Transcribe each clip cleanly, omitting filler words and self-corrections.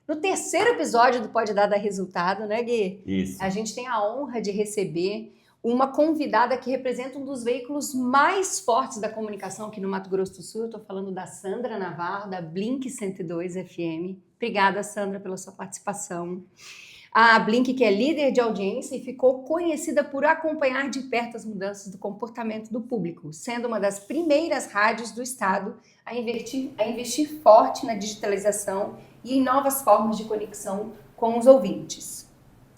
No terceiro episódio do Pode Dar Resultado, né, Gui? Isso. A gente tem a honra de receber uma convidada que representa um dos veículos mais fortes da comunicação aqui no Mato Grosso do Sul. Eu estou falando da Sandra Navarro, da Blink 102 FM. Obrigada, Sandra, pela sua participação. A Blink, que é líder de audiência e ficou conhecida por acompanhar de perto as mudanças do comportamento do público, sendo uma das primeiras rádios do estado a investir forte na digitalização e em novas formas de conexão com os ouvintes.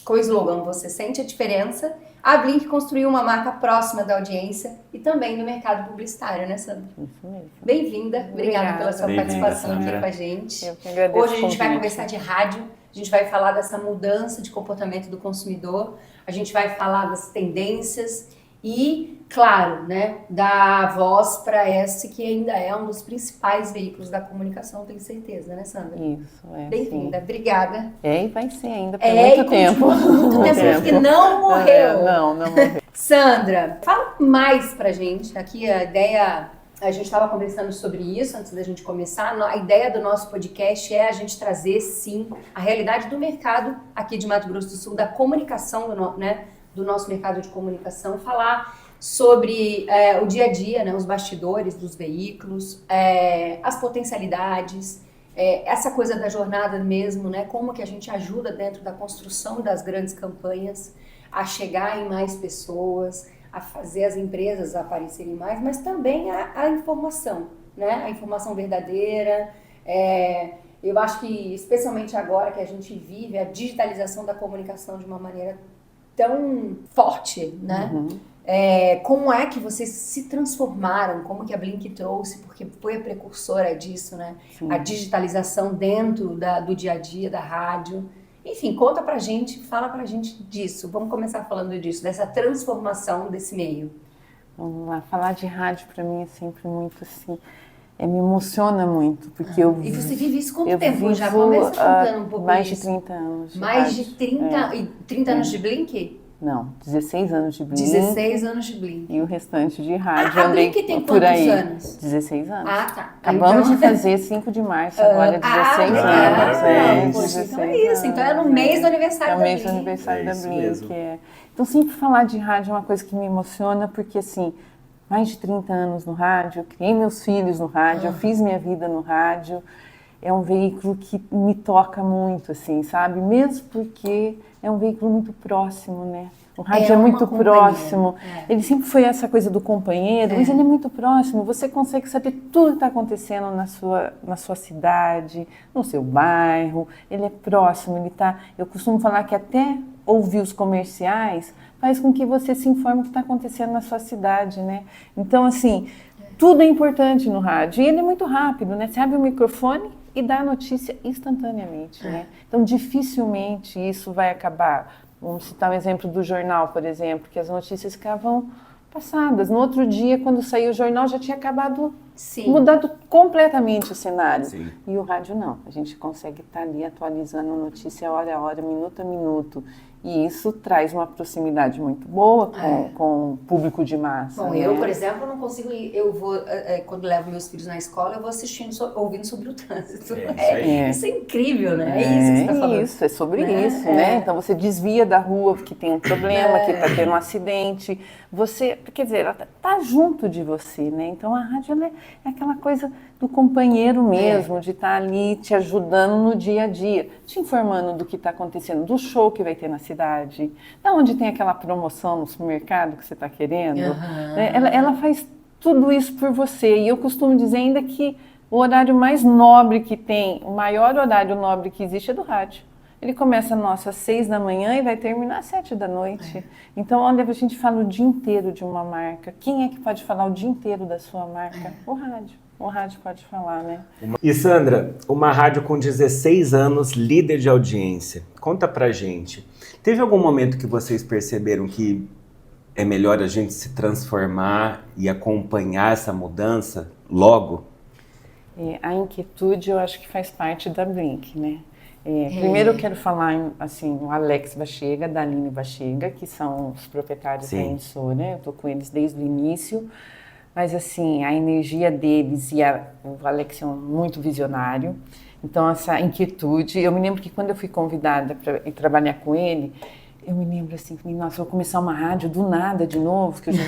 Com o slogan "Você sente a diferença", a Blink construiu uma marca próxima da audiência e também do mercado publicitário, né, Sandra? Isso mesmo. Bem-vinda. Obrigada pela sua participação aqui com a gente. Eu que agradeço. Hoje a gente vai conversar de rádio, a gente vai falar dessa mudança de comportamento do consumidor, a gente vai falar das tendências e, claro, né, dar voz para esse que ainda é um dos principais veículos da comunicação, tenho certeza, né, Sandra? Isso, Bem-vinda, obrigada. E vai ser ainda por muito tempo. Muito tempo, porque não morreu. Não morreu. Sandra, fala mais pra gente. Aqui a ideia, a gente estava conversando sobre isso antes da gente começar. A ideia do nosso podcast é a gente trazer, sim, a realidade do mercado aqui de Mato Grosso do Sul, da comunicação, do nosso mercado de comunicação, falar sobre o dia a dia, né, os bastidores dos veículos, as potencialidades, essa coisa da jornada mesmo, né, como que a gente ajuda dentro da construção das grandes campanhas a chegar em mais pessoas, a fazer as empresas aparecerem mais, mas também a informação, né, a informação verdadeira. Eu acho que, especialmente agora que a gente vive a digitalização da comunicação de uma maneira tão forte, né? Uhum. Como é que vocês se transformaram? Como que a Blink trouxe? Porque foi a precursora disso, né? Sim. A digitalização dentro do dia a dia, da rádio. Enfim, conta pra gente, fala pra gente disso. Vamos começar falando disso, dessa transformação desse meio. Vamos lá, falar de rádio pra mim é sempre muito assim... me emociona muito, porque E você vive isso quanto tempo? Já começa contando um pouco mais isso. De 30 anos. Mais de 30? E 30 anos de Blink? Não, 16 anos de Blink. 16 anos de Blink. E o restante de rádio. A Blink tem quantos anos? 16 anos. Ah, tá. Acabamos de fazer 5 de março, agora 16 anos. Poxa, então é isso. Então é no mês do aniversário da Blink. É o mês do aniversário da Blink. Então sempre falar de rádio é uma coisa que me emociona, porque assim... Mais de 30 anos no rádio, eu criei meus filhos no rádio, eu fiz minha vida no rádio. É um veículo que me toca muito, assim, sabe? Mesmo porque é um veículo muito próximo, né? O rádio é muito próximo. Ele sempre foi essa coisa do companheiro, mas ele é muito próximo. Você consegue saber tudo que está acontecendo na sua cidade, no seu bairro. Ele é próximo, ele tá... Eu costumo falar que até ouvir os comerciais faz com que você se informe o que está acontecendo na sua cidade, né? Então, assim, tudo é importante no rádio. E ele é muito rápido, né? Você abre o microfone e dá a notícia instantaneamente, né? Então, dificilmente isso vai acabar. Vamos citar um exemplo do jornal, por exemplo, que as notícias ficavam passadas. No outro dia, quando saiu o jornal, já tinha acabado, mudado completamente o cenário. Sim. E o rádio não. A gente consegue estar ali atualizando a notícia hora a hora, minuto a minuto. E isso traz uma proximidade muito boa com o público de massa. Bom, né? eu, por exemplo, não consigo ir, eu vou, quando levo meus filhos na escola, eu vou assistindo, ouvindo sobre o trânsito. Isso é incrível, né? É isso que você está falando. Isso, é sobre isso, né? Então você desvia da rua porque tem um problema, que está tendo um acidente. Você, quer dizer, ela está junto de você, né? Então a rádio ela é aquela coisa do companheiro mesmo, de estar ali te ajudando no dia a dia, te informando do que está acontecendo, do show que vai ter na cidade, da onde tem aquela promoção no supermercado que você está querendo. Né? Ela faz tudo isso por você. E eu costumo dizer ainda que o horário mais nobre que tem, o maior horário nobre que existe é do rádio. Ele começa às 6 da manhã e vai terminar às 7 da noite. Então, olha, a gente fala o dia inteiro de uma marca. Quem é que pode falar o dia inteiro da sua marca? O rádio. O rádio pode falar, né? E Sandra, uma rádio com 16 anos, líder de audiência. Conta pra gente. Teve algum momento que vocês perceberam que é melhor a gente se transformar e acompanhar essa mudança logo? A inquietude eu acho que faz parte da Blink, né? Primeiro eu quero falar, assim, o Alex Bachega, da Aline Bachega, que são os proprietários da emissora, né? Eu tô com eles desde o início. mas assim, a energia deles o Alex é muito visionário, então essa inquietude, eu me lembro que quando eu fui convidada para ir trabalhar com ele, eu me lembro assim, nossa, vou começar uma rádio do nada de novo, que eu já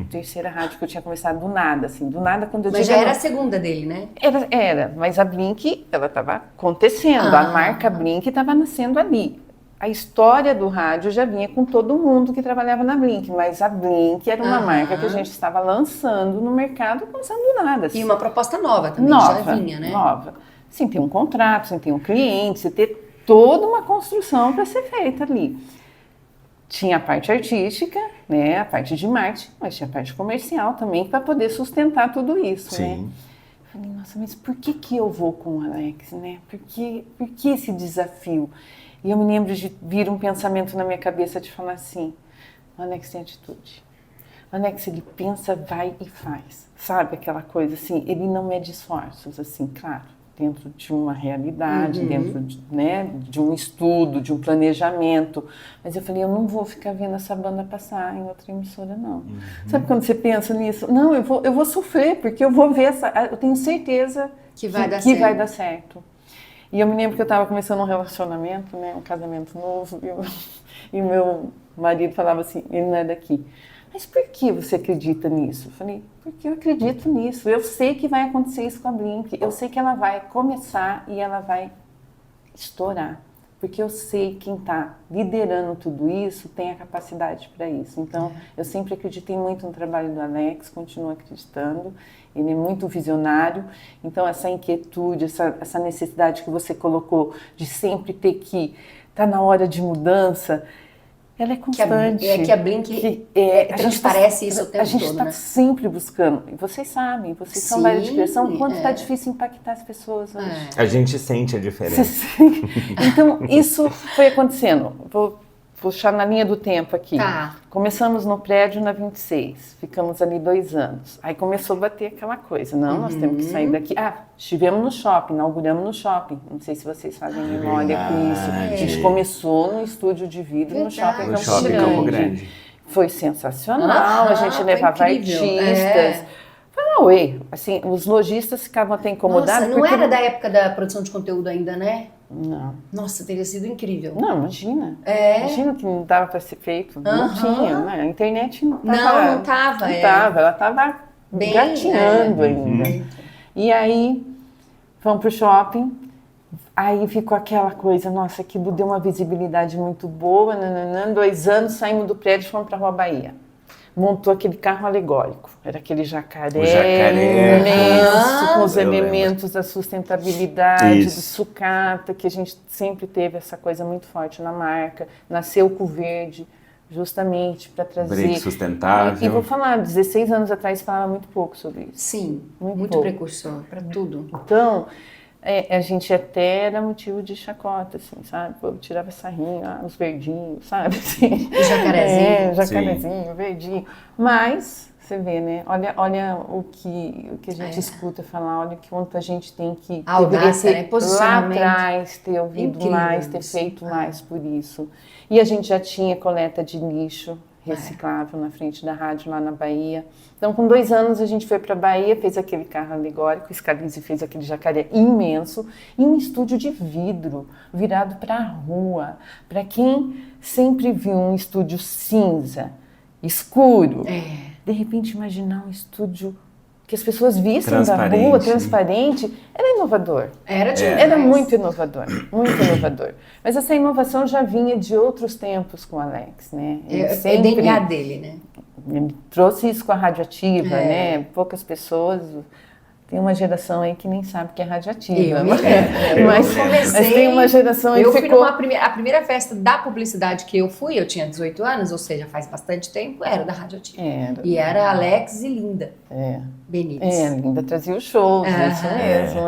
terceira rádio que eu tinha começado do nada, assim, do nada quando eu Mas já era a segunda dele, né? Era, mas a Blink, ela estava acontecendo, a marca Blink estava nascendo ali. A história do rádio já vinha com todo mundo que trabalhava na Blink, mas a Blink era uma marca que a gente estava lançando no mercado, começando do nada. Assim. E uma proposta nova também, já vinha, né? Nova. Sem ter um contrato, sem ter um cliente, sem ter toda uma construção para ser feita ali. Tinha a parte artística, né, a parte de marketing, mas tinha a parte comercial também para poder sustentar tudo isso, Sim. né? Falei, nossa, mas por que eu vou com o Alex, né? Por que esse desafio? E eu me lembro de vir um pensamento na minha cabeça de falar assim, o Alex tem atitude. O Alex, ele pensa, vai e faz. Sabe aquela coisa assim, ele não mede esforços, assim, claro, dentro de uma realidade, dentro de, né, de um estudo, de um planejamento. Mas eu falei, eu não vou ficar vendo essa banda passar em outra emissora, não. Sabe quando você pensa nisso? Não, eu vou sofrer, porque eu vou ver eu tenho certeza que vai dar certo. E eu me lembro que eu estava começando um relacionamento, né, um casamento novo, e meu marido falava assim, ele não é daqui. Mas por que você acredita nisso? Eu falei, porque eu acredito nisso. Eu sei que vai acontecer isso com a Blink. Eu sei que ela vai começar e ela vai estourar. Porque eu sei quem está liderando tudo isso tem a capacidade para isso. Então, eu sempre acreditei muito no trabalho do Alex, continuo acreditando. Ele é muito visionário. Então, essa inquietude, essa necessidade que você colocou de sempre ter que estar na hora de mudança, ela é constante. Que a Blink transparece isso o tempo todo, a gente está sempre buscando. E vocês sabem, vocês são da área de criação, quanto está difícil impactar as pessoas hoje. A gente sente a diferença. Então, isso foi acontecendo. Vou puxar na linha do tempo aqui. Tá. Começamos no prédio na 26, ficamos ali 2 anos. Aí começou a bater aquela coisa, não, nós temos que sair daqui. Estivemos no shopping, inauguramos no shopping. Não sei se vocês fazem memória com isso. A gente começou no estúdio de vidro no shopping Campo Grande. Foi sensacional, a gente levava artistas. Assim, os lojistas ficavam até incomodados. Nossa, não era da época da produção de conteúdo ainda, né? Não. Nossa, teria sido incrível. Não, imagina. Imagina que não dava para ser feito. Não tinha, né? A internet não estava. Ela estava gatinhando ainda. E aí, fomos pro shopping. Aí ficou aquela coisa, nossa, aquilo deu uma visibilidade muito boa. 2 anos, saímos do prédio e fomos para a Rua Bahia. Montou aquele carro alegórico. Era aquele jacaré imenso, com os elementos da sustentabilidade, do sucata, que a gente sempre teve essa coisa muito forte na marca. Nasceu o Verde, justamente para trazer... Break sustentável. E vou falar, 16 anos atrás falava muito pouco sobre isso. Sim, muito precursor para tudo. Então... a gente até era motivo de chacota, assim, sabe? Eu tirava sarrinho, os verdinhos, sabe? Assim, o jacarezinho. Jacarezinho, verdinho. Mas, você vê, né? Olha o que a gente escuta falar, olha que quanto a gente tem que... A audácia, né? Posicionamento. Lá atrás, ter ouvido mais, ter feito mais por isso. E a gente já tinha coleta de lixo reciclável na frente da rádio lá na Bahia. Então, com 2 anos, a gente foi para a Bahia, fez aquele carro alegórico, Scalise fez aquele jacaré imenso, e um estúdio de vidro virado para a rua. Para quem sempre viu um estúdio cinza, escuro, de repente imaginar um estúdio que as pessoas vissem da rua, transparente, era inovador. Era muito inovador, muito inovador. Mas essa inovação já vinha de outros tempos com o Alex, né? É o DNA dele, né? Ele trouxe isso com a radioativa, né? Poucas pessoas... Tem uma geração aí que nem sabe que é radioativa. Mas tem uma geração aí que ficou... A primeira festa da publicidade que eu fui, eu tinha 18 anos, ou seja, faz bastante tempo, era da radioativa. E era Alex e Linda Benítez. Linda trazia os shows, isso mesmo.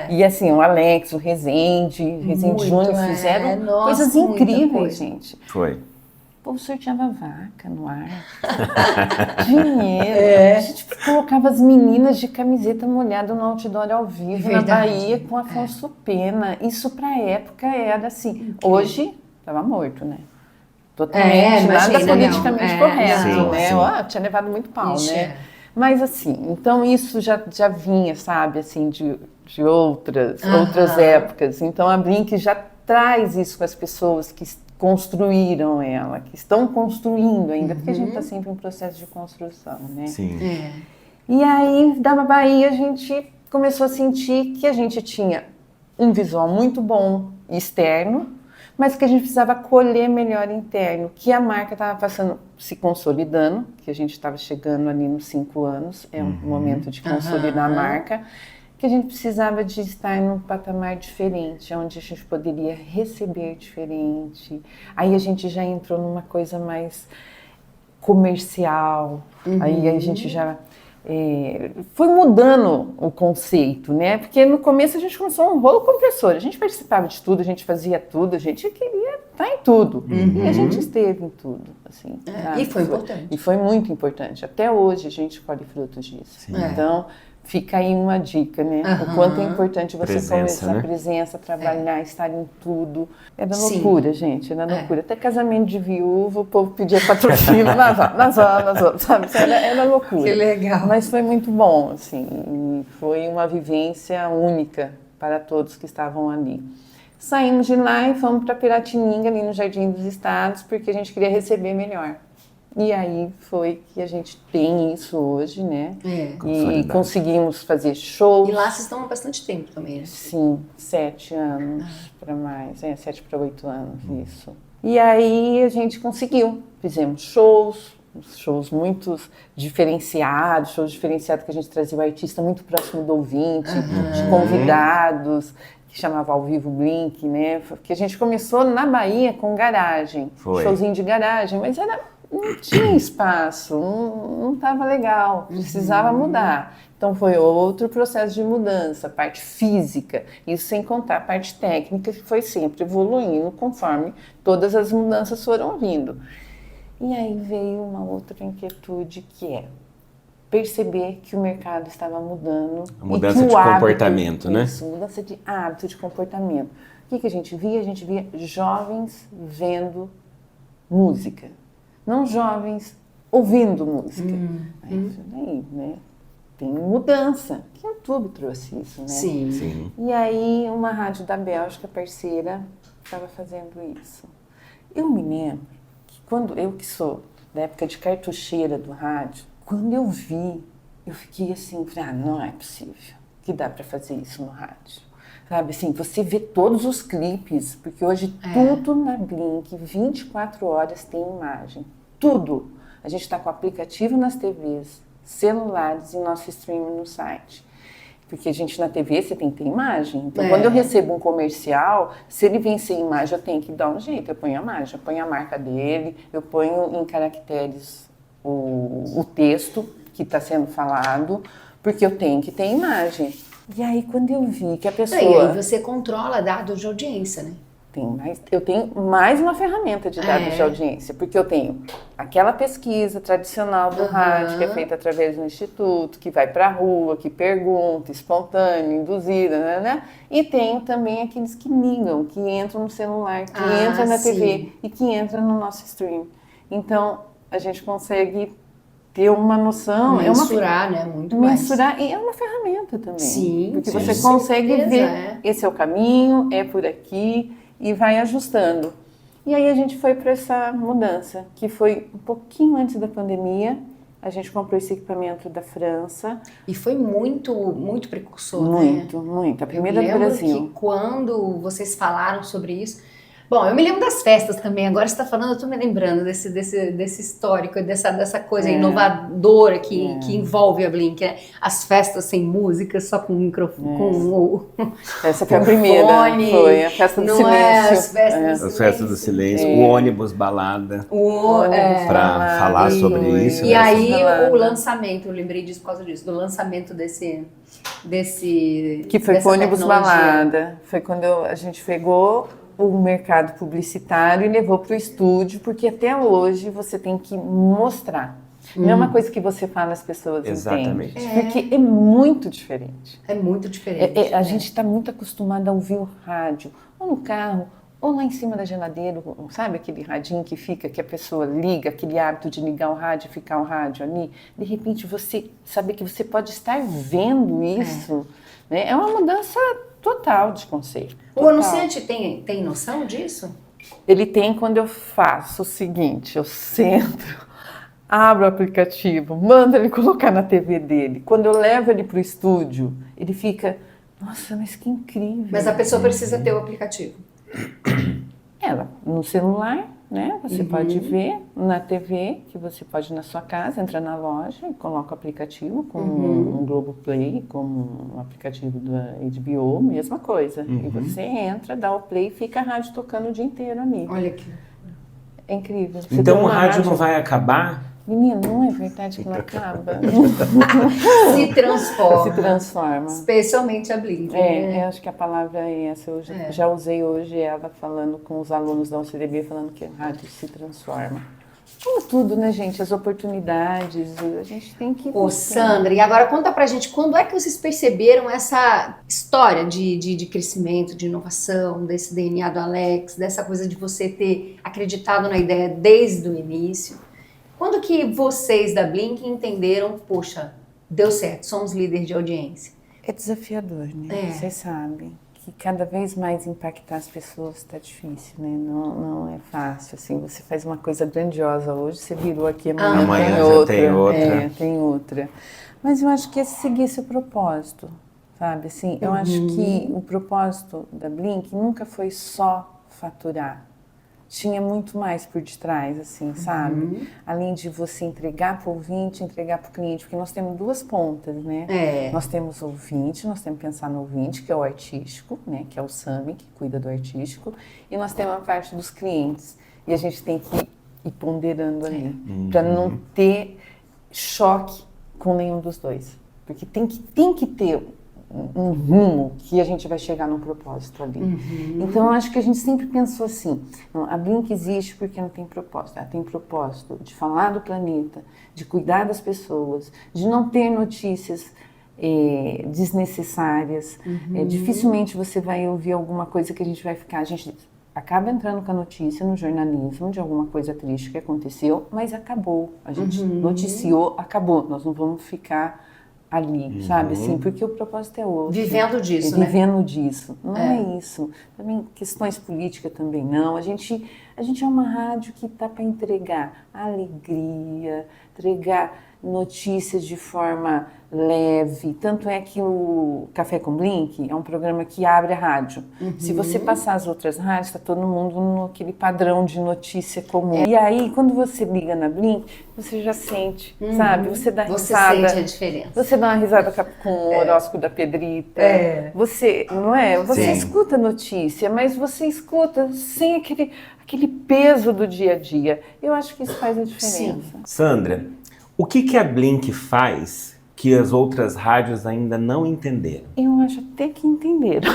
E assim, o Alex, o Rezende Júnior fizeram coisas incríveis, gente. Foi. O povo sorteava vaca no ar, dinheiro. A gente colocava as meninas de camiseta molhada no outdoor ao vivo na Bahia com Afonso Pena. Isso pra época era assim. Incrível. Hoje, tava morto, né? Totalmente, nada politicamente correto, né? Tinha levado muito pau, né? Mas assim, então isso já vinha, sabe, assim, de outras épocas. Então a Blink já traz isso com as pessoas que construíram ela, que estão construindo ainda, porque a gente está sempre em processo de construção, né? Sim. E aí, da Bahia, a gente começou a sentir que a gente tinha um visual muito bom externo, mas que a gente precisava colher melhor interno, que a marca estava se consolidando, que a gente estava chegando ali nos 5 anos, é um momento de consolidar a marca, que a gente precisava de estar num patamar diferente, onde a gente poderia receber diferente. Aí a gente já entrou numa coisa mais comercial, aí a gente já foi mudando o conceito, né? Porque no começo a gente começou um rolo compressor, a gente participava de tudo, a gente fazia tudo, a gente queria estar em tudo. E a gente esteve em tudo, assim. E foi importante. E foi muito importante. Até hoje a gente colhe frutos disso. Então, fica aí uma dica, né? O quanto é importante você começar a presença, trabalhar, estar em tudo. Era loucura, gente, era loucura. Até casamento de viúva, o povo pedia patrocínio, nós vamos, sabe? Era loucura. Que legal. Mas foi muito bom, assim, e foi uma vivência única para todos que estavam ali. Saímos de lá e fomos para Piratininga, ali no Jardim dos Estados, porque a gente queria receber melhor. E aí foi que a gente tem isso hoje, né? E conseguimos fazer shows. E lá vocês estão há bastante tempo também, né? Sim, 7 anos para mais, 7 para 8 anos, isso. E aí a gente conseguiu, fizemos shows muito diferenciados, que a gente trazia o artista muito próximo do ouvinte, de convidados, que chamava Ao Vivo Blink, né? Porque a gente começou na Bahia com garagem, showzinho de garagem, mas não tinha espaço, não estava legal, precisava mudar. Então foi outro processo de mudança, parte física, isso sem contar a parte técnica, que foi sempre evoluindo conforme todas as mudanças foram vindo. E aí veio uma outra inquietude, que é perceber que o mercado estava mudando. A mudança de comportamento, né? Isso, mudança de hábito, de comportamento. O que a gente via? A gente via jovens vendo música. Não jovens ouvindo música. Isso daí, né? Tem mudança. Que o YouTube trouxe isso, né? Sim. E aí uma rádio da Bélgica, parceira, estava fazendo isso. Eu me lembro que quando eu que sou da época de cartucheira do rádio, quando eu vi, eu fiquei assim, não é possível que dá para fazer isso no rádio. Sabe, assim, você vê todos os clipes, porque hoje tudo na Blink, 24 horas tem imagem. Tudo. A gente está com aplicativo nas TVs, celulares e nosso streaming no site. Porque a gente na TV, você tem que ter imagem. Então, quando eu recebo um comercial, se ele vem sem imagem, eu tenho que dar um jeito. Eu ponho a imagem, eu ponho a marca dele, eu ponho em caracteres o texto que está sendo falado, porque eu tenho que ter imagem. E aí, quando eu vi que a pessoa... E aí você controla dados de audiência, né? Eu tenho mais uma ferramenta de dados de audiência, porque eu tenho aquela pesquisa tradicional do rádio, que é feita através do instituto, que vai para a rua, que pergunta, espontânea, induzida, né? E tenho também aqueles que ligam, que entram no celular, que entram na TV e que entram no nosso stream. Então, a gente consegue ter uma noção... Mensurar, né? Muito mensurar, e é uma ferramenta também. Sim. Porque você consegue ver, esse é o caminho, é por aqui, e vai ajustando. E aí a gente foi para essa mudança, que foi um pouquinho antes da pandemia. A gente comprou esse equipamento da França. E foi muito precursor, muito, né? Muito. A primeira do Brasil. Eu lembro que quando vocês falaram sobre isso... Bom, eu me lembro das festas também. Agora você está falando, eu estou me lembrando desse histórico, dessa coisa inovadora que envolve a Blink, né? As festas sem música, só com microfone, Essa foi a primeira, foi a festa do silêncio. As festas do silêncio, o ônibus balada, para falar sobre isso. E aí o lançamento, eu lembrei disso por causa disso, do lançamento desse que foi com o ônibus balada. Foi quando a gente pegou o mercado publicitário e levou para o estúdio, porque até hoje você tem que mostrar. Não é uma coisa que você fala, as pessoas entendem. Porque é muito diferente. É muito diferente. A gente está muito acostumado a ouvir o rádio, ou no carro, ou lá em cima da geladeira, sabe aquele radinho que fica, que a pessoa liga, aquele hábito de ligar o rádio e ficar o rádio ali? De repente você saber que você pode estar vendo isso, né? É uma mudança total de conceito. O anunciante tem noção disso? Ele tem quando eu faço o seguinte, eu sento, abro o aplicativo, mando ele colocar na TV dele. Quando eu levo ele para o estúdio, ele fica, nossa, mas que incrível. Mas a pessoa precisa ter o aplicativo. Ela, no celular, né? Você pode ver na TV, que você pode ir na sua casa, entra na loja e coloca o aplicativo, como um Globoplay, como um aplicativo da HBO, mesma coisa. E você entra, dá o play e fica a rádio tocando o dia inteiro ali. Olha aqui. É incrível. Você Então o rádio não vai acabar? Menina, não é verdade que não acaba? Se transforma. Se transforma. Especialmente a Blink. Né? Eu acho que a palavra é essa. Eu já usei hoje ela falando com os alunos da UCDB, falando que a rádio se transforma. Como tudo, né, gente? As oportunidades, a gente tem que... Ô, Sandra, e agora conta pra gente, quando é que vocês perceberam essa história de crescimento, de inovação, desse DNA do Alex, dessa coisa de você ter acreditado na ideia desde o início? Quando que vocês da Blink entenderam, poxa, deu certo, somos líderes de audiência? É desafiador, né? Vocês sabem que cada vez mais impactar as pessoas está difícil, né? Não é fácil, assim, você faz uma coisa grandiosa hoje, você virou aqui, amanhã tem outra. Tem outra. Tem outra. Mas eu acho que é seguir seu propósito, sabe? Assim, eu acho que o propósito da Blink nunca foi só faturar. Tinha muito mais por detrás, assim, sabe? Além de você entregar para o ouvinte, entregar para o cliente, porque nós temos duas pontas, né? Nós temos o ouvinte, nós temos que pensar no ouvinte, que é o artístico, né? Que é o Sami, que cuida do artístico, e nós temos a parte dos clientes. E a gente tem que ir ponderando ali, para não ter choque com nenhum dos dois. Porque tem que ter um rumo que a gente vai chegar num propósito ali. Então, eu acho que a gente sempre pensou assim, não, a Blink existe porque não tem propósito. Ela tem propósito de falar do planeta, de cuidar das pessoas, de não ter notícias desnecessárias. Dificilmente você vai ouvir alguma coisa que a gente vai ficar... A gente acaba entrando com a notícia no jornalismo de alguma coisa triste que aconteceu, mas acabou. A gente noticiou, acabou. Nós não vamos ficar... ali, sabe, assim, porque o propósito é outro. Vivendo disso, né? Vivendo disso. Não é isso. Também questões políticas também não. A gente é uma rádio que está para entregar alegria, entregar notícias de forma leve. Tanto é que o Café com Blink é um programa que abre a rádio. Se você passar as outras rádios, está todo mundo naquele padrão de notícia comum. E aí, quando você liga na Blink, você já sente, sabe? Você dá risada. Você sente a diferença. Você dá uma risada com o horóscopo da Pedrita. Você, não é? Você escuta a notícia, mas você escuta sem aquele peso do dia a dia. Eu acho que isso faz a diferença. Sandra, o que a Blink faz que as outras rádios ainda não entenderam? Eu acho até que entenderam.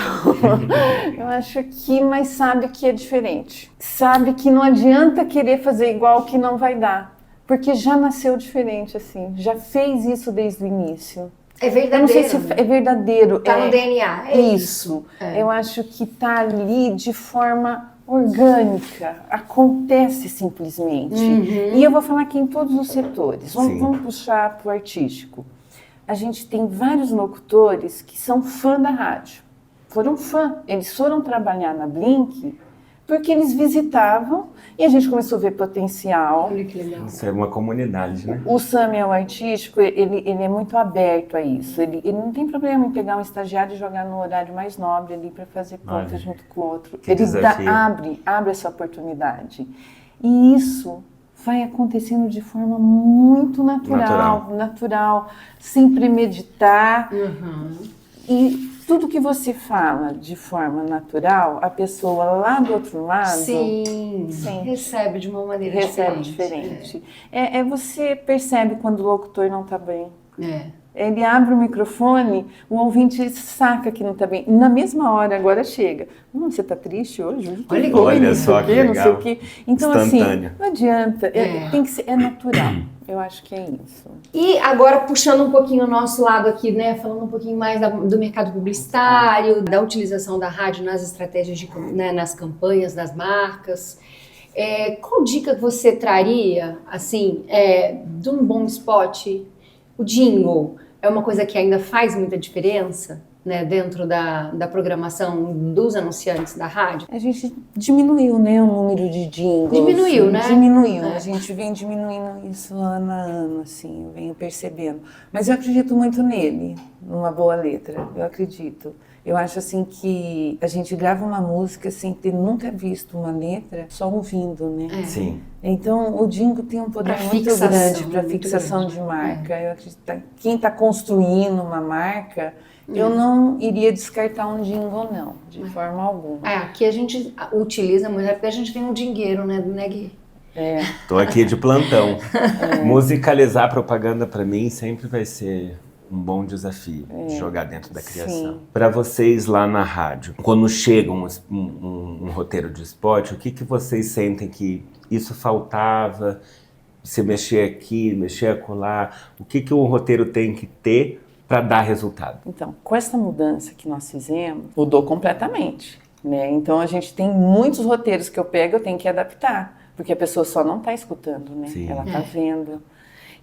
Eu acho que, mas sabe que é diferente. Sabe que não adianta querer fazer igual, que não vai dar. Porque já nasceu diferente, assim. Já fez isso desde o início. É verdadeiro. Eu não sei se é verdadeiro. Está no DNA. Isso. Eu acho que está ali de forma orgânica, acontece simplesmente. E eu vou falar aqui em todos os setores. Vamos puxar para o artístico. A gente tem vários locutores que são fã da rádio. Foram fã. Eles foram trabalhar na Blink porque eles visitavam e a gente começou a ver potencial. Olha que legal. Isso é uma comunidade, né? O Sami é o artístico, ele é muito aberto a isso. Ele não tem problema em pegar um estagiário e jogar no horário mais nobre ali para fazer ponta junto com o outro. Ele abre essa oportunidade. E isso vai acontecendo de forma muito natural, sem premeditar. E tudo que você fala de forma natural, a pessoa lá do outro lado recebe de uma maneira diferente. Você percebe quando o locutor não está bem. Ele abre o microfone, o ouvinte saca que não está bem. Na mesma hora, agora chega. Você está triste hoje? Olha só que legal. Não sei o quê. Então, assim, instantâneo. não adianta. Tem que ser, é natural. Eu acho que é isso. E agora, puxando um pouquinho o nosso lado aqui, né? Falando um pouquinho mais do mercado publicitário, da utilização da rádio nas estratégias, né, nas campanhas das marcas. Qual dica você traria, assim, de um bom spot? O jingle é uma coisa que ainda faz muita diferença, né, dentro da programação dos anunciantes da rádio? A gente diminuiu, né, o número de jingles. Diminuiu, né? Diminuiu. A gente vem diminuindo isso ano a ano, assim, eu venho percebendo. Mas eu acredito muito nele, numa boa letra, eu acredito. Eu acho, assim, que a gente grava uma música sem ter nunca visto uma letra, só ouvindo, né? Sim. Então, o jingle tem um poder muito grande para fixação de marca. Eu acredito que quem está construindo uma marca, eu não iria descartar um jingle, não, de forma alguma. Aqui a gente utiliza muito, porque a gente tem um dinheiro, né, Gui? Tô aqui de plantão. Musicalizar a propaganda para mim sempre vai ser um bom desafio de jogar dentro da criação. Para vocês lá na rádio, quando chega um roteiro de spot, o que vocês sentem que isso faltava? Se mexer aqui, mexer acolá, o que o roteiro tem que ter para dar resultado? Então, com essa mudança que nós fizemos, mudou completamente, né? Então, a gente tem muitos roteiros que eu pego, eu tenho que adaptar, porque a pessoa só não está escutando, né? Sim. Ela está vendo.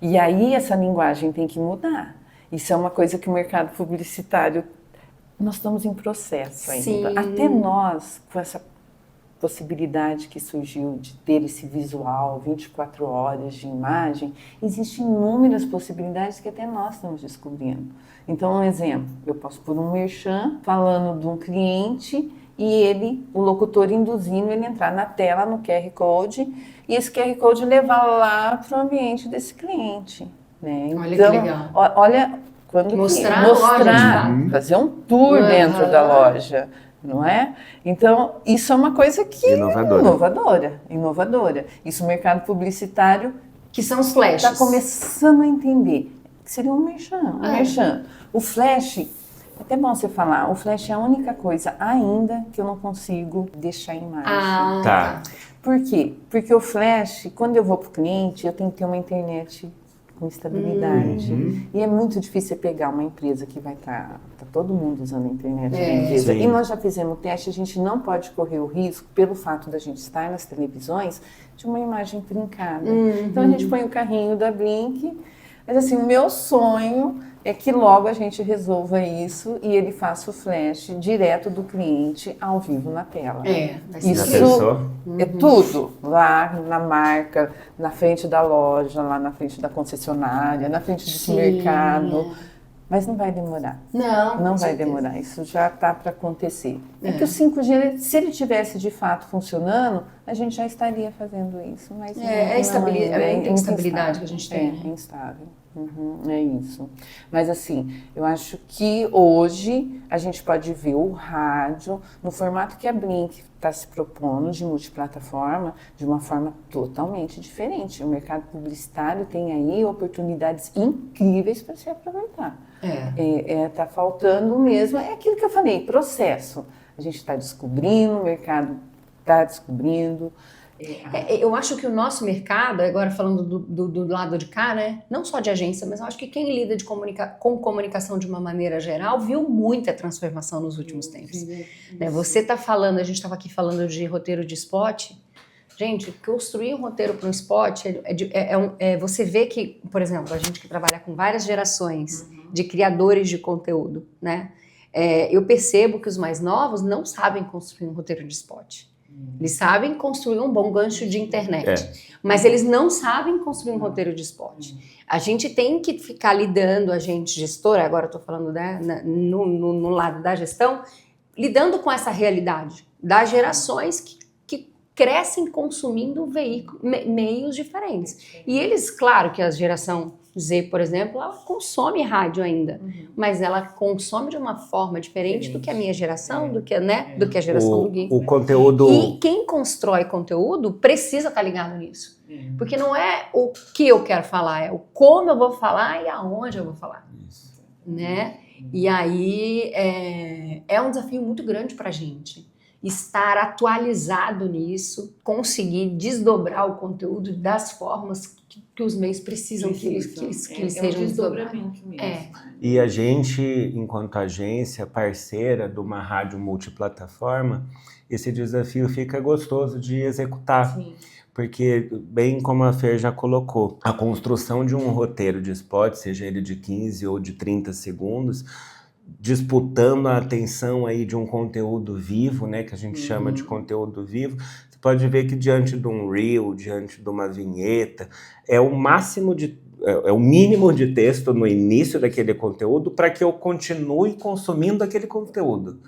E aí, essa linguagem tem que mudar. Isso é uma coisa que o mercado publicitário, nós estamos em processo ainda. Sim. Até nós, com essa possibilidade que surgiu de ter esse visual, 24 horas de imagem, existem inúmeras possibilidades que até nós estamos descobrindo. Então, um exemplo, eu posso pôr um merchan falando de um cliente e o locutor induzindo ele entrar na tela, no QR Code, e esse QR Code levar lá para o ambiente desse cliente. Né? Olha então, que legal. Olha, quando mostrar fazer um tour dentro da loja, não é? Então, isso é uma coisa que inovadora. Isso o mercado publicitário, que são os flashes, está começando a entender. Que seria um merchan. O flash, é até bom você falar, o flash é a única coisa ainda que eu não consigo deixar em imagem. Tá. Por quê? Porque o flash, quando eu vou para o cliente, eu tenho que ter uma internet com estabilidade. E é muito difícil você pegar uma empresa que vai estar todo mundo usando a internet da empresa. Sim. E nós já fizemos o teste, a gente não pode correr o risco, pelo fato da gente estar nas televisões, de uma imagem trincada. Então a gente põe o carrinho da Blink, mas assim, o meu sonho é que logo a gente resolva isso e ele faça o flash direto do cliente ao vivo na tela. Isso é tudo. Lá na marca, na frente da loja, lá na frente da concessionária, na frente do supermercado. Mas não vai demorar. Não vai demorar. Isso já está para acontecer. É que o 5G, se ele tivesse de fato funcionando, a gente já estaria fazendo isso. Mas é instabilidade que a gente tem. É instável. É isso. Mas assim, eu acho que hoje a gente pode ver o rádio no formato que a Blink está se propondo de multiplataforma de uma forma totalmente diferente. O mercado publicitário tem aí oportunidades incríveis para se aproveitar. Tá faltando mesmo, é aquilo que eu falei, processo. A gente está descobrindo, o mercado está descobrindo. Eu acho que o nosso mercado, agora falando do lado de cá, né? Não só de agência, mas eu acho que quem lida com comunicação de uma maneira geral viu muita transformação nos últimos tempos. Né? Você está falando, a gente estava aqui falando de roteiro de spot. Gente, construir um roteiro para um spot você vê que, por exemplo, a gente que trabalha com várias gerações de criadores de conteúdo, né? Eu percebo que os mais novos não sabem construir um roteiro de spot. Eles sabem construir um bom gancho de internet, mas eles não sabem construir um roteiro de spot. A gente tem que ficar lidando, a gente gestora, agora eu estou falando no lado da gestão, lidando com essa realidade das gerações que crescem consumindo meios diferentes. E eles, claro que a geração Z, por exemplo, ela consome rádio ainda, mas ela consome de uma forma diferente do que a minha geração, do que a geração do Gui. O conteúdo... E quem constrói conteúdo precisa estar ligado nisso. Porque não é o que eu quero falar, é o como eu vou falar e aonde eu vou falar. Isso. Né? E aí é um desafio muito grande para a gente estar atualizado nisso, conseguir desdobrar o conteúdo das formas que os meios precisam que eles sejam desdobrados. E a gente, enquanto agência parceira de uma rádio multiplataforma, esse desafio fica gostoso de executar. Sim. Porque, bem como a Fer já colocou, a construção de um roteiro de spot, seja ele de 15 ou de 30 segundos, disputando a atenção aí de um conteúdo vivo, né, que a gente chama de conteúdo vivo, você pode ver que diante de um reel, diante de uma vinheta, é o mínimo de texto no início daquele conteúdo para que eu continue consumindo aquele conteúdo.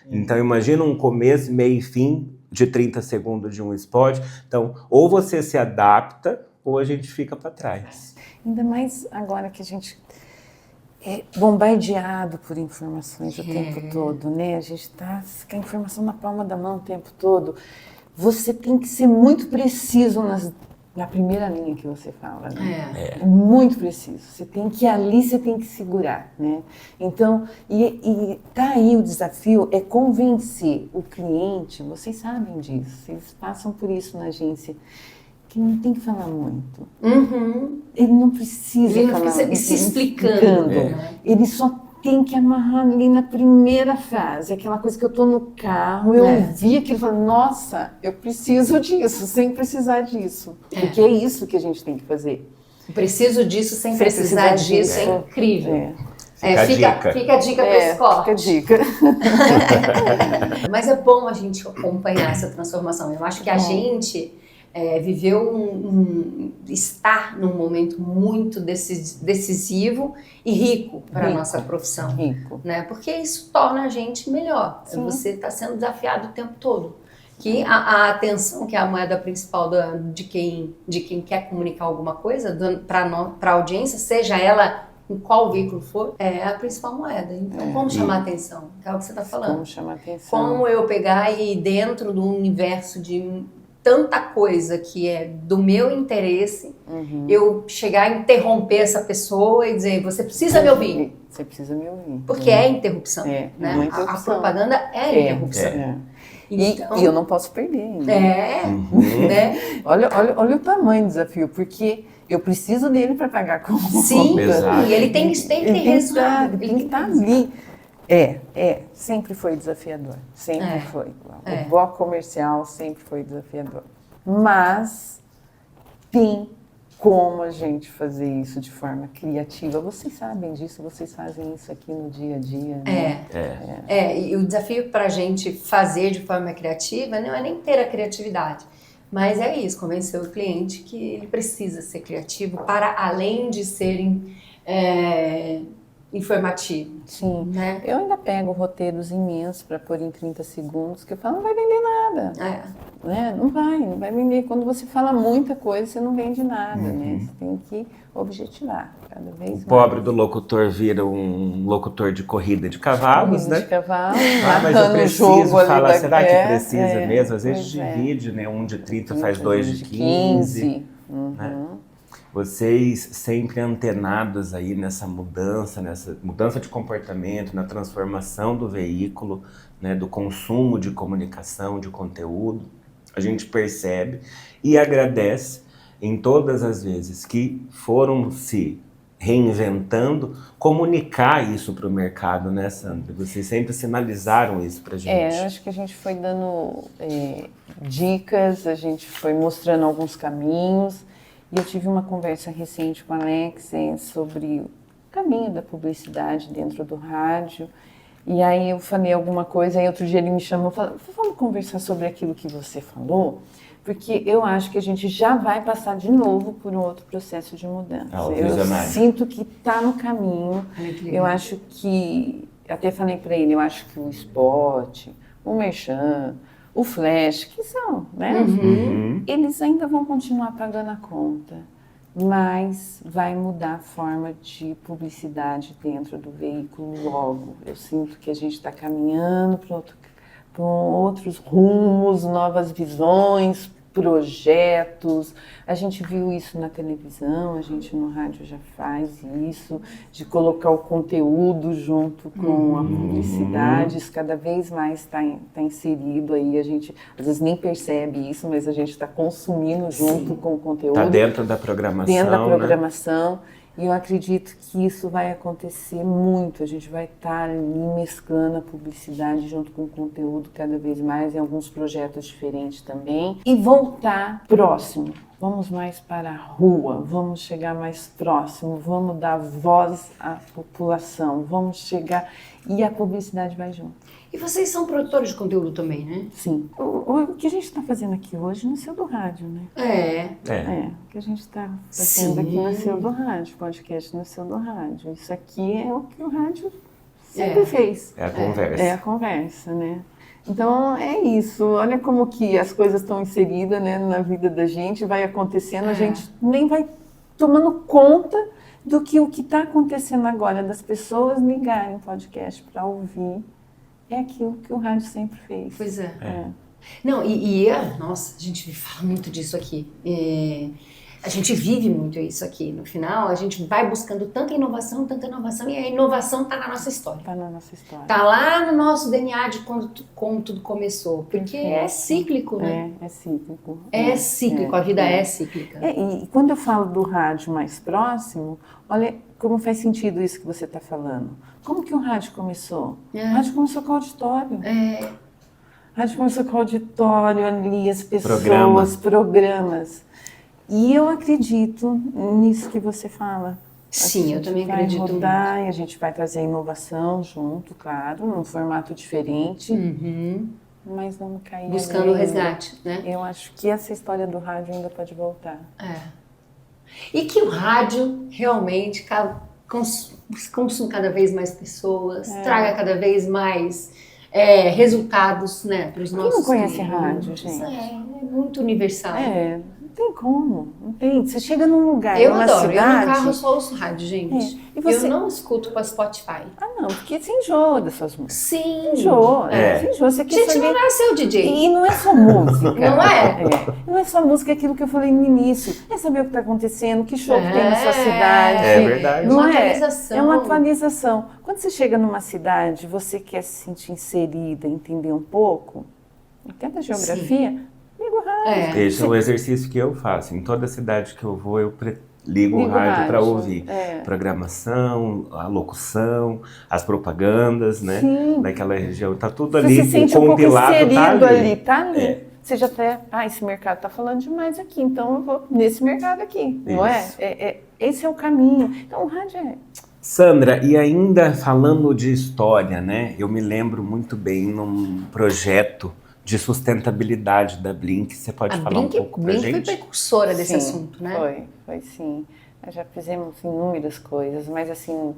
Então imagina um começo, meio e fim de 30 segundos de um spot. Então, ou você se adapta ou a gente fica para trás. Ainda mais agora que a gente é bombardeado por informações o tempo todo, né? A gente está com a informação na palma da mão o tempo todo. Você tem que ser muito preciso na primeira linha que você fala, né? Muito preciso. Você tem que segurar, né? Então, e tá aí o desafio, é convencer o cliente, vocês sabem disso, vocês passam por isso na agência, que não tem que falar muito. Ele não precisa falar se explicando. Ele só tem que amarrar ali na primeira frase, aquela coisa que eu tô no carro, eu ouvi aquilo e falei, nossa, eu preciso disso, sem precisar disso. Porque é isso que a gente tem que fazer. Eu preciso disso sem precisar disso, é incrível. Fica a dica para esse corte. Fica a dica. Mas é bom a gente acompanhar essa transformação. Eu acho que a gente está num momento muito decisivo e rico para a nossa profissão. Né? Porque isso torna a gente melhor. Sim. Você está sendo desafiado o tempo todo. Que a atenção, que é a moeda principal de quem quer comunicar alguma coisa para a audiência, seja ela em qual veículo for, é a principal moeda. Então, como chamar a atenção? Que é o que você está falando. Como chamar a atenção. Como eu pegar e dentro do universo de tanta coisa que é do meu interesse, eu chegar a interromper essa pessoa e dizer, você precisa me ouvir. Você precisa me ouvir. Porque é interrupção. Né? A propaganda é interrupção. Então, e eu não posso perder ainda. Né? Olha o tamanho do desafio, porque eu preciso dele para pagar a conta. Sim, e ele tem que ter resultado. Ele tem que estar ali. Sempre foi desafiador, sempre foi. O bloco comercial sempre foi desafiador. Mas tem como a gente fazer isso de forma criativa. Vocês sabem disso, vocês fazem isso aqui no dia a dia. Né? E o desafio para a gente fazer de forma criativa não é nem ter a criatividade, mas é isso, convencer o cliente que ele precisa ser criativo para além de serem informativo. Sim, né? Eu ainda pego roteiros imensos para pôr em 30 segundos, que eu falo, não vai vender nada. Né? Não vai vender. Quando você fala muita coisa, você não vende nada, né? Você tem que objetivar cada vez mais. O pobre do locutor vira um locutor de corrida de cavalos, né? De cavalo, mas eu preciso falar, será que precisa mesmo? Às vezes divide, né? Um de 30 faz dois de 15. Né? Vocês sempre antenados aí nessa mudança de comportamento, na transformação do veículo, né, do consumo de comunicação, de conteúdo, a gente percebe e agradece em todas as vezes que foram se reinventando, comunicar isso para o mercado, né, Sandra? Vocês sempre sinalizaram isso para a gente. Eu acho que a gente foi dando dicas, a gente foi mostrando alguns caminhos. E eu tive uma conversa recente com a Alex sobre o caminho da publicidade dentro do rádio. E aí eu falei alguma coisa, aí outro dia ele me chamou e falou, vamos conversar sobre aquilo que você falou? Porque eu acho que a gente já vai passar de novo por um outro processo de mudança. Eu sinto que está no caminho. Eu acho que, até falei para ele, eu acho que o spot, o merchan, o flash, que são, né? Eles ainda vão continuar pagando a conta. mas vai mudar a forma de publicidade dentro do veículo logo. Eu sinto que a gente está caminhando para outros rumos, novas visões, projetos. A gente viu isso na televisão, a gente no rádio já faz isso, de colocar o conteúdo junto com a publicidade. Isso cada vez mais está inserido aí. A gente às vezes nem percebe isso, mas a gente está consumindo junto com o conteúdo. Está dentro da programação. Dentro da programação. Né? E eu acredito que isso vai acontecer muito. A gente vai estar ali mesclando a publicidade junto com o conteúdo cada vez mais, em alguns projetos diferentes também. E voltar próximo. Vamos mais para a rua, vamos chegar mais próximo, vamos dar voz à população, vamos chegar... E a publicidade vai junto. E vocês são produtores de conteúdo também, né? Sim. O que a gente está fazendo aqui hoje nasceu do rádio, né? O que a gente está fazendo aqui nasceu do rádio, podcast nasceu do rádio. Isso aqui é o que o rádio sempre fez. É a conversa. É a conversa, né? Então é isso. Olha como que as coisas estão inseridas, né, na vida da gente, vai acontecendo, a gente nem vai tomando conta do que o que está acontecendo agora, das pessoas ligarem o podcast para ouvir. É aquilo que o rádio sempre fez. Pois é. É. Não, nossa, a gente fala muito disso aqui. A gente vive muito isso aqui. No final, a gente vai buscando tanta inovação, e a inovação está na nossa história. Está na nossa história. Está lá no nosso DNA de como tudo começou. Porque é cíclico, né? É cíclico. É cíclico, a vida é cíclica. E quando eu falo do rádio mais próximo, olha como faz sentido isso que você está falando. Como que o rádio começou? O rádio começou com o auditório. O rádio começou com o auditório ali, as pessoas, programas. E eu acredito nisso que você fala. Sim, eu também acredito muito. E a gente vai trazer inovação junto, claro, num formato diferente. Mas não cair buscando o resgate, né? Eu acho que essa história do rádio ainda pode voltar. E que o rádio realmente consuma cada vez mais pessoas, traga cada vez mais resultados, né, para os nossos Quem não conhece clientes. Rádio, gente? É muito universal. Não tem como, não tem. Você chega num lugar, eu numa adoro, cidade... eu no carro só ouço rádio, gente. E você... Eu não escuto com a Spotify. Não, porque você enjoa dessas músicas. Sim. Enjoa, você enjoa. Você gente, não nasceu DJ. E não é só música. Não é? Não é só música, é aquilo que eu falei no início. É saber o que está acontecendo, que show que tem na sua cidade. É verdade. Não uma atualização. É uma atualização. Quando você chega numa cidade, você quer se sentir inserida, entender um pouco, até da geografia... Ligo o rádio. Esse é o exercício que eu faço. Em toda cidade que eu vou, eu ligo o rádio para ouvir. Programação, a locução, as propagandas, né? Sim. Daquela região. Tá tudo ali, você se sente o compilado tá ali. Você já até, esse mercado tá falando demais aqui, então eu vou nesse mercado aqui, não é? Esse é o caminho. Então o rádio Sandra, e ainda falando de história, né? Eu me lembro muito bem num projeto de sustentabilidade da Blink. Você pode falar um pouco pra gente? A Blink foi precursora desse assunto, né? Foi sim. Nós já fizemos inúmeras coisas, mas assim, o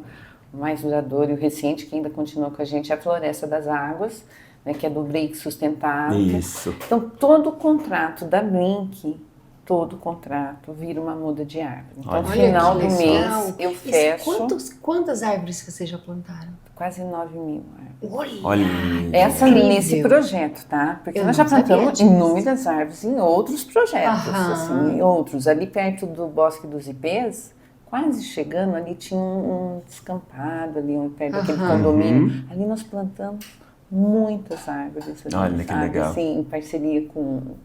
mais duradouro e o recente, que ainda continua com a gente, é a Floresta das Águas, né, que é do Break Sustentável. Isso. Então, todo o contrato da Blink, vira uma muda de árvore. Então, no final do mês, eu fecho... Quantas árvores que vocês já plantaram? Quase 9.000 árvores. Olha. Essa nesse projeto, tá? Porque nós já plantamos inúmeras árvores em outros projetos, assim, em outros. Ali perto do Bosque dos Ipês, quase chegando, ali tinha um descampado, ali perto daquele condomínio. Ali nós plantamos muitas árvores. Olha que legal. Assim, em parceria com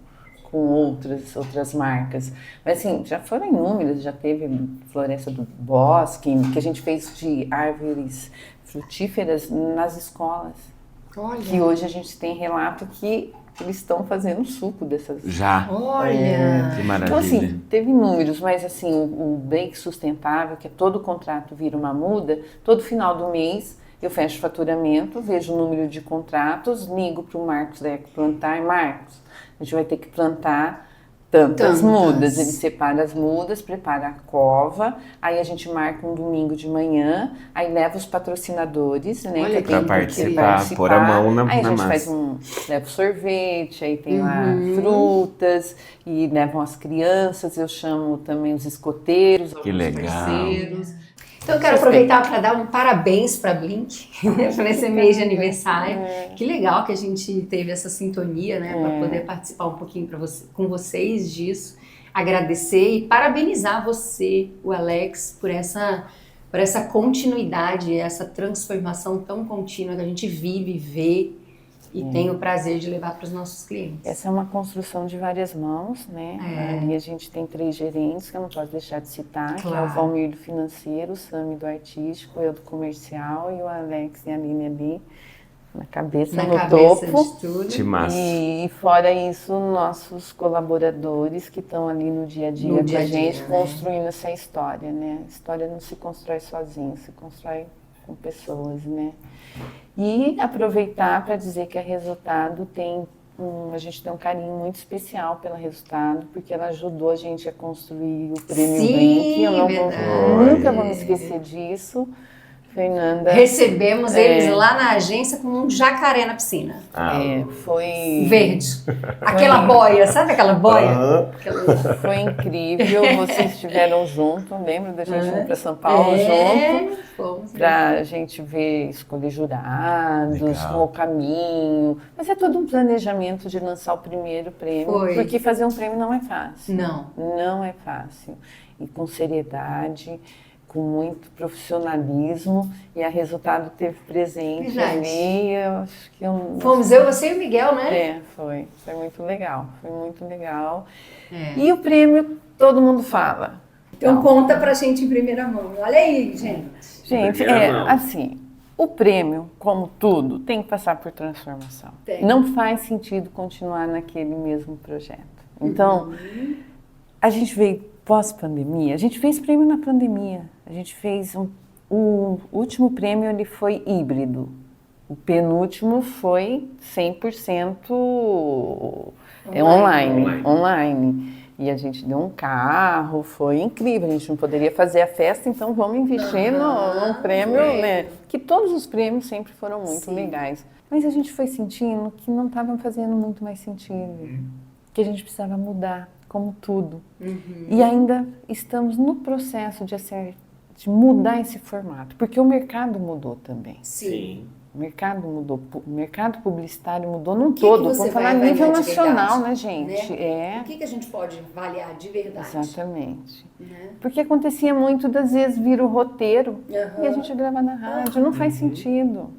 outras marcas. Mas assim, já foram inúmeras, já teve Floresta do Bosque, que a gente fez de árvores frutíferas nas escolas. Olha. Que hoje a gente tem relato que eles estão fazendo suco dessas... Já. Olha. Que maravilha. Então assim, teve números, mas assim, o Break Sustentável, que é todo contrato vira uma muda, todo final do mês eu fecho o faturamento, vejo o número de contratos, ligo para o Marcos da Ecoplantar, Marcos, a gente vai ter que plantar tantas mudas. Ele separa as mudas, prepara a cova, aí a gente marca um domingo de manhã, aí leva os patrocinadores, né? Olha, pra participar, pôr a mão na massa. Aí a gente leva o sorvete, aí tem lá frutas, e levam as crianças, eu chamo também os escoteiros, que legal. Parceiros. Então eu quero aproveitar para dar um parabéns para Blink por esse mês de aniversário. Que legal que a gente teve essa sintonia, né, para poder participar um pouquinho com vocês disso. Agradecer e parabenizar você, o Alex, por essa continuidade, essa transformação tão contínua que a gente vive, vê e tem o prazer de levar para os nossos clientes. Essa é uma construção de várias mãos, né? Ali a gente tem 3 gerentes, que eu não posso deixar de citar, que é o Valmir do financeiro, o Sami do artístico, eu do comercial e o Alex e a Aline ali na cabeça, no topo. De tudo. E fora isso, nossos colaboradores que estão ali no dia a dia com a gente, construindo essa história, né? A história não se constrói sozinha, se constrói com pessoas, né? E aproveitar para dizer que a Resultado a gente tem um carinho muito especial pela Resultado, porque ela ajudou a gente a construir o Prêmio Blink. Eu nunca vou me esquecer disso. Fernanda. Recebemos eles lá na agência com um jacaré na piscina. Foi... Verde. Aquela boia, sabe aquela boia? Foi incrível, vocês estiveram juntos, lembra da gente ir para São Paulo junto? Para a gente escolher jurados, o caminho. Mas é todo um planejamento de lançar o primeiro prêmio, porque fazer um prêmio não é fácil. Não é fácil. E com seriedade, com muito profissionalismo, e a Resultado teve presente ali. Fomos eu, você e o Miguel, né? Foi muito legal, E o prêmio, todo mundo fala. Então conta pra gente em primeira mão. Olha aí, gente. Gente, assim, o prêmio, como tudo, tem que passar por transformação. Não faz sentido continuar naquele mesmo projeto. Então, a gente veio pós-pandemia, a gente fez prêmio na pandemia. A gente fez o último prêmio, ele foi híbrido. O penúltimo foi 100% online. E a gente deu um carro, foi incrível. A gente não poderia fazer a festa, então vamos investir num prêmio, né? Que todos os prêmios sempre foram muito legais. Mas a gente foi sentindo que não estava fazendo muito mais sentido. Que a gente precisava mudar, como tudo. E ainda estamos no processo de mudar esse formato, porque o mercado mudou também. Sim. O mercado mudou, o mercado publicitário mudou num todo, vamos falar a nível nacional, né, gente? O que a gente pode avaliar de verdade? Exatamente. Porque acontecia muito das vezes vir o roteiro e a gente gravar na rádio, não faz sentido.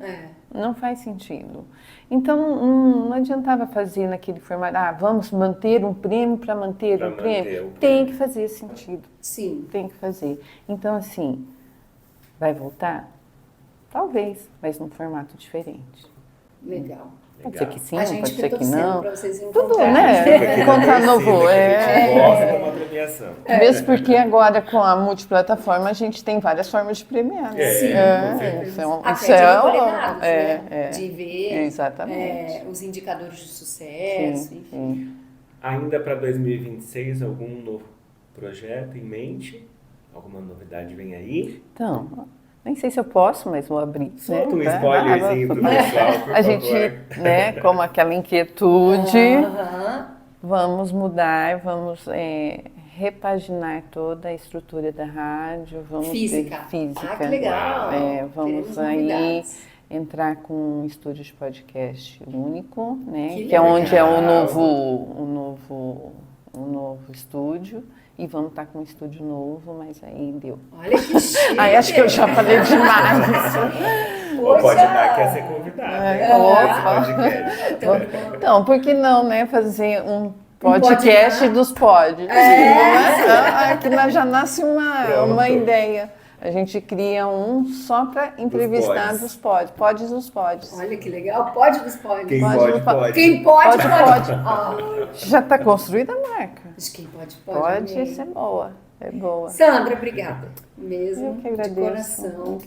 Não faz sentido. Então, não adiantava fazer naquele formato, vamos manter um prêmio para manter um prêmio. Tem que fazer sentido. Sim. Tem que fazer. Então, assim, vai voltar? Talvez, mas num formato diferente. Legal. Pode ser que sim, a gente pode ser que não. Pra vocês tudo, né? Encontrar novo. Uma premiação. Mesmo porque agora com a multiplataforma a gente tem várias formas de premiar. Né? Isso é de ver os indicadores de sucesso, enfim. Ainda para 2026, algum novo projeto em mente? Alguma novidade vem aí? Então, nem sei se eu posso, mas vou abrir. Solta um spoilerzinho pro pessoal, por a gente, né, como aquela inquietude, vamos mudar, vamos repaginar toda a estrutura da rádio. Vamos física. Que legal. Vamos aí entrar com um estúdio de podcast único, né, que é onde é o novo estúdio. E vamos estar com um estúdio novo, mas aí deu. Olha que chique! Aí acho que eu já falei demais. Pode dar, quer ser convidada. Então, por que não, né? Fazer um podcast dos pods. Aqui já nasce uma ideia. A gente cria um só para entrevistar dos pods. Pods dos pods. Olha que legal. Pod dos pods. Quem pode. Quem pode. Já está construída a marca. Quem pode. Pode ser boa. É boa. Sandra, obrigada mesmo, Eu que agradeço, de coração, eu que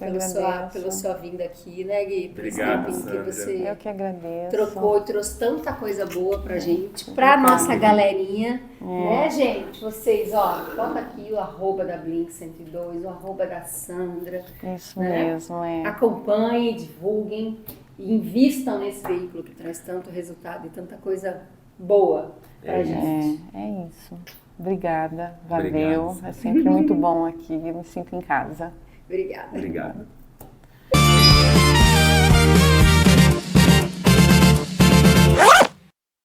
pela sua vinda aqui, né, Gui? Por esse Obrigado, tempinho que Sandra. você Eu que agradeço. trocou e trouxe tanta coisa boa pra gente, pra nossa galerinha, né, gente? Vocês, ó, bota aqui o arroba da Blink 102, o arroba da Sandra. Isso né? mesmo, é. Acompanhem, divulguem e invistam nesse veículo que traz tanto resultado e tanta coisa boa pra gente. É isso. Obrigada, valeu. Obrigado. É sempre muito bom aqui, eu me sinto em casa. Obrigada. Obrigado.